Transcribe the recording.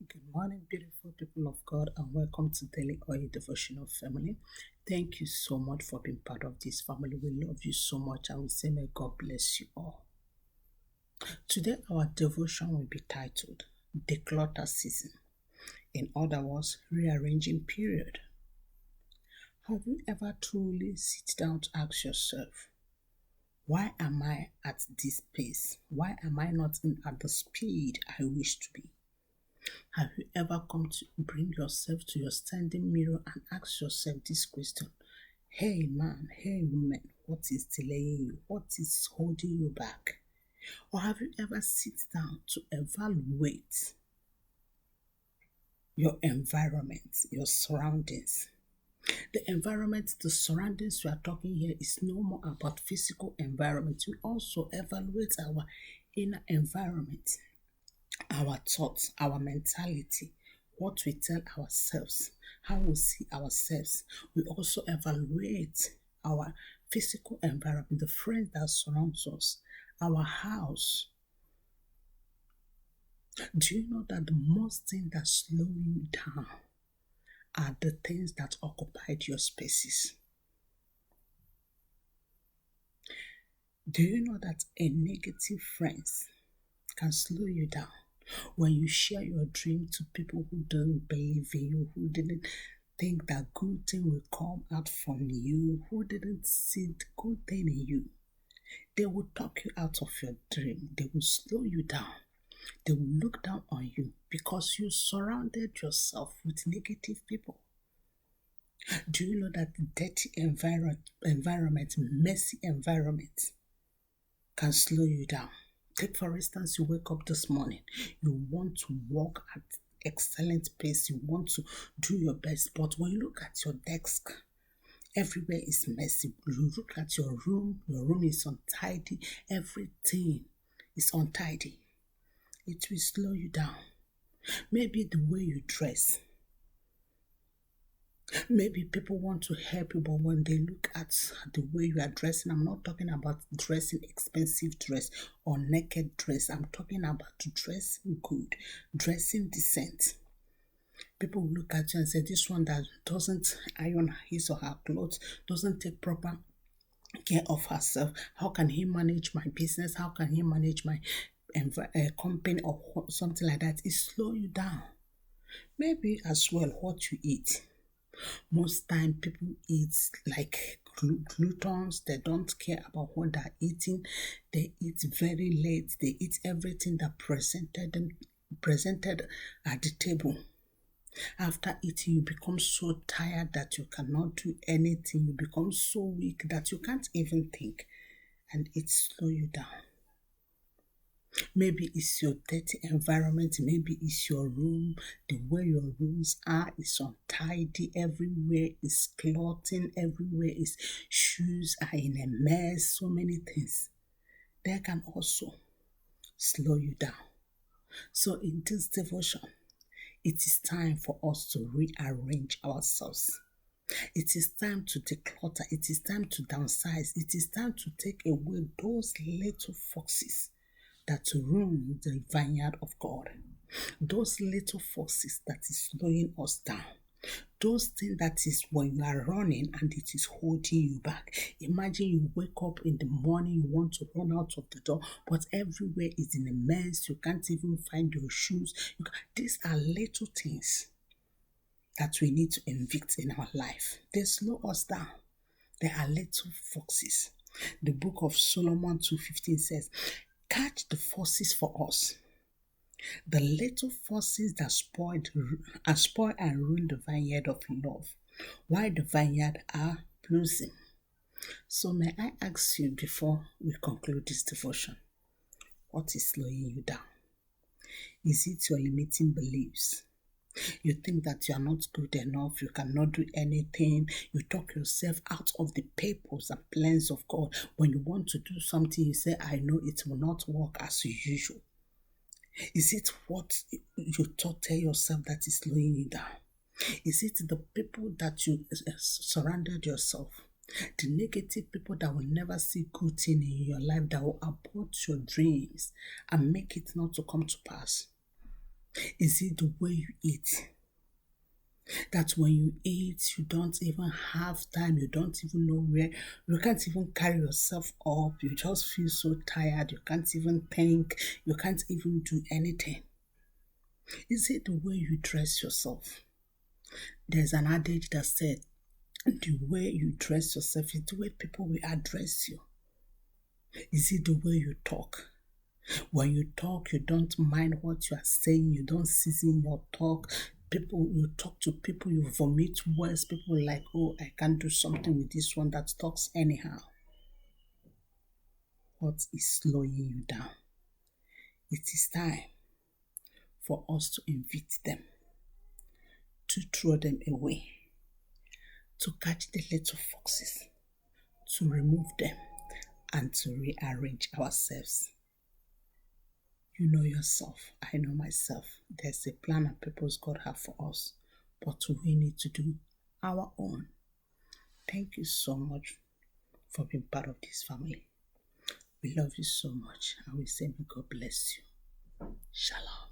Good morning, beautiful people of God, and welcome to Daily Oil Devotional Family. Thank you so much for being part of this family. We love you so much, and we say, may God bless you all. Today, our devotion will be titled Declutter Season. In other words, Rearanging Period. Have you ever truly sit down to ask yourself, why am I at this pace? Why am I not at the speed I wish to be? Have you ever come to bring yourself to your standing mirror and ask yourself this question? Hey man, hey woman, what is delaying you? What is holding you back? Or have you ever sit down to evaluate your environment, your surroundings? The environment, the surroundings we are talking here is no more about physical environment. We also evaluate our inner environment, our thoughts, our mentality, what we tell ourselves, how we see ourselves. We also evaluate our physical environment, the friends that surround us, our house. Do you know that the most thing that slow you down are the things that occupied your spaces? Do you know that a negative friends can slow you down? When you share your dream to people who don't believe in you, who didn't think that good thing will come out from you, who didn't see the good thing in you, they will talk you out of your dream. They will slow you down. They will look down on you because you surrounded yourself with negative people. Do you know that dirty environment, messy environment can slow you down? Take for instance, you wake up this morning, you want to walk at excellent pace, you want to do your best, but when you look at your desk, everywhere is messy. You look at your room is untidy, everything is untidy. It will slow you down. Maybe the way you dress. Maybe people want to help you, but when they look at the way you are dressing, I'm not talking about dressing expensive dress or naked dress. I'm talking about dressing good, dressing decent. People will look at you and say, this one that doesn't iron his or her clothes, doesn't take proper care of herself. How can he manage my business? How can he manage my company or something like that? It slow you down. Maybe as well what you eat. Most time people eat like gluttons. They don't care about what they're eating. They eat very late. They eat everything that presented at the table. After eating, you become so tired that you cannot do anything. You become so weak that you can't even think, and it slow you down. Maybe it's your dirty environment, maybe it's your room, the way your rooms are is untidy, everywhere is clothing, everywhere is shoes are in a mess, so many things. That can also slow you down. So in this devotion, it is time for us to rearrange ourselves. It is time to declutter. It is time to downsize. It is time to take away those little foxes that ruin the vineyard of God. Those little foxes that is slowing us down. Those things that is when you are running and it is holding you back. Imagine you wake up in the morning, you want to run out of the door, but everywhere is in a mess. You can't even find your shoes. These are little things that we need to evict in our life. They slow us down. They are little foxes. The book of Solomon 2:15 says, catch the foxes for us. The little foxes that spoil and ruin the vineyard of love, while the vineyard are blossoming. So may I ask you before we conclude this devotion, what is slowing you down? Is it your limiting beliefs? You think that you are not good enough, you cannot do anything, you talk yourself out of the purpose and plans of God. When you want to do something, you say, I know it will not work as usual. Is it what you tell yourself that is slowing you down? Is it the people that you surrounded yourself? The negative people that will never see good thing in your life, that will abort your dreams and make it not to come to pass? Is it the way you eat? That when you eat, you don't even have time, you don't even know where, you can't even carry yourself up, you just feel so tired, you can't even think, you can't even do anything. Is it the way you dress yourself? There's an adage that said, the way you dress yourself is the way people will address you. Is it the way you talk? When you talk, you don't mind what you are saying, you don't season your talk. People, you talk to people, you vomit words. People are like, oh, I can't do something with this one that talks anyhow. What is slowing you down? It is time for us to invite them, to throw them away, to catch the little foxes, to remove them, and to rearrange ourselves. You know yourself, I know myself. There's a plan and purpose God has for us, but we need to do our own. Thank you so much for being part of this family. We love you so much, and we say, may God bless you. Shalom.